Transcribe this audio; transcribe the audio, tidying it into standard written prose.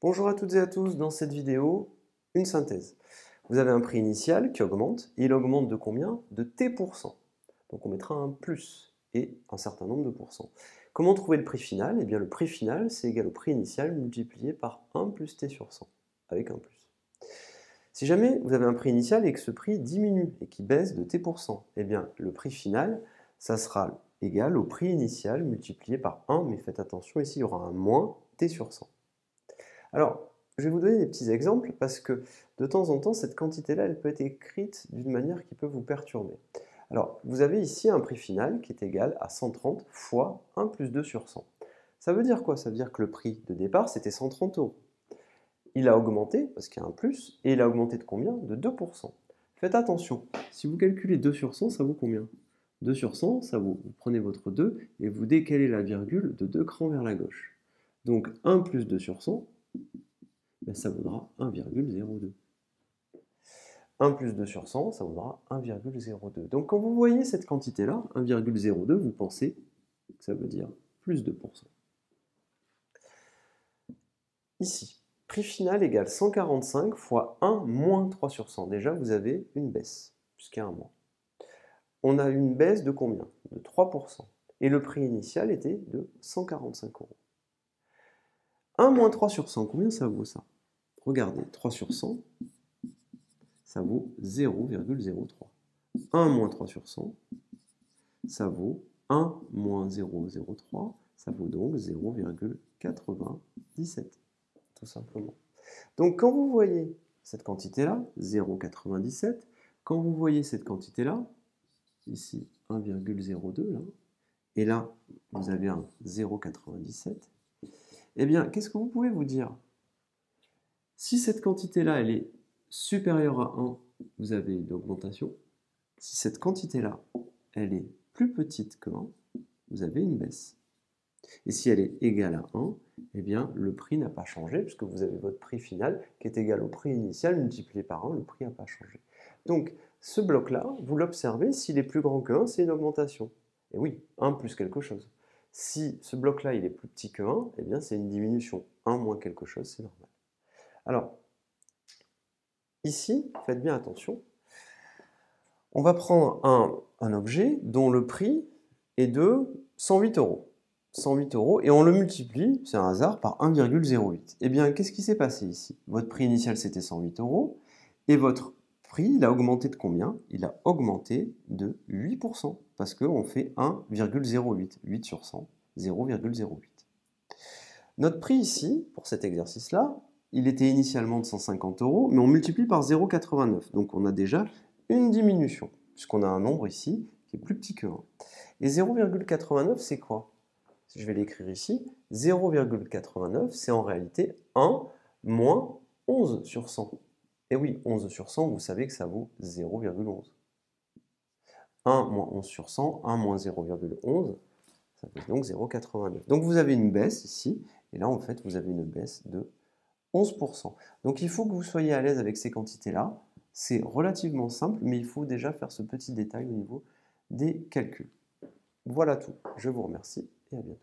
Bonjour à toutes et à tous, dans cette vidéo, une synthèse. Vous avez un prix initial qui augmente, et il augmente de combien? De t%. Donc on mettra un plus et un certain nombre de pourcents. Comment trouver le prix final? Eh bien le prix final, c'est égal au prix initial multiplié par 1 plus t sur 100, avec un plus. Si jamais vous avez un prix initial et que ce prix diminue et qui baisse de t%, eh bien le prix final, ça sera égal au prix initial multiplié par 1, mais faites attention, ici il y aura un moins t sur 100. Alors, je vais vous donner des petits exemples parce que de temps en temps, cette quantité-là, elle peut être écrite d'une manière qui peut vous perturber. Alors, vous avez ici un prix final qui est égal à 130 fois 1 plus 2 sur 100. Ça veut dire quoi? Ça veut dire que le prix de départ, c'était 130 €. Il a augmenté, parce qu'il y a un plus, et il a augmenté de combien? De 2%. Faites attention, si vous calculez 2 sur 100, ça vaut combien? 2 sur 100, ça vaut, vous prenez votre 2 et vous décalez la virgule de 2 crans vers la gauche. Donc 1 plus 2 sur 100, ça vaudra 1,02. 1 plus 2 sur 100, ça vaudra 1,02. Donc quand vous voyez cette quantité-là, 1,02, vous pensez que ça veut dire plus 2%. Ici, prix final égale 145 fois 1 moins 3 sur 100. Déjà, vous avez une baisse, puisqu'il y a un moins. On a une baisse de combien? De 3%. Et le prix initial était de 145 €. 1 moins 3 sur 100, combien ça vaut ça? Regardez, 3 sur 100, ça vaut 0,03. 1 moins 3 sur 100, ça vaut 1 moins 0,03, ça vaut donc 0,97, tout simplement. Donc quand vous voyez cette quantité-là, 0,97, quand vous voyez cette quantité-là, ici 1,02, là, et là, vous avez un 0,97, eh bien, qu'est-ce que vous pouvez vous dire? Si cette quantité-là, elle est supérieure à 1, vous avez une augmentation. Si cette quantité-là, elle est plus petite que 1, vous avez une baisse. Et si elle est égale à 1, eh bien, le prix n'a pas changé, puisque vous avez votre prix final qui est égal au prix initial multiplié par 1, le prix n'a pas changé. Donc, ce bloc-là, vous l'observez, s'il est plus grand que 1, c'est une augmentation. Et oui, 1 plus quelque chose. Si ce bloc-là, il est plus petit que 1, eh bien, c'est une diminution. 1 moins quelque chose, c'est normal. Alors, ici, faites bien attention. On va prendre un objet dont le prix est de 108 €. 108 € et on le multiplie, c'est un hasard, par 1,08. Eh bien, qu'est-ce qui s'est passé ici? Votre prix initial, c'était 108 € et votre prix, il a augmenté de combien? Il a augmenté de 8%, parce qu'on fait 1,08. 8 sur 100, 0,08. Notre prix ici, pour cet exercice-là, il était initialement de 150 €, mais on multiplie par 0,89. Donc on a déjà une diminution, puisqu'on a un nombre ici qui est plus petit que 1. Et 0,89, c'est quoi? Si je vais l'écrire ici, 0,89, c'est en réalité 1 moins 11 sur 100. Et oui, 11 sur 100, vous savez que ça vaut 0,11. 1 moins 11 sur 100, 1 moins 0,11, ça fait donc 0,89. Donc vous avez une baisse ici, et là en fait vous avez une baisse de 11%. Donc il faut que vous soyez à l'aise avec ces quantités-là. C'est relativement simple, mais il faut déjà faire ce petit détail au niveau des calculs. Voilà tout. Je vous remercie et à bientôt.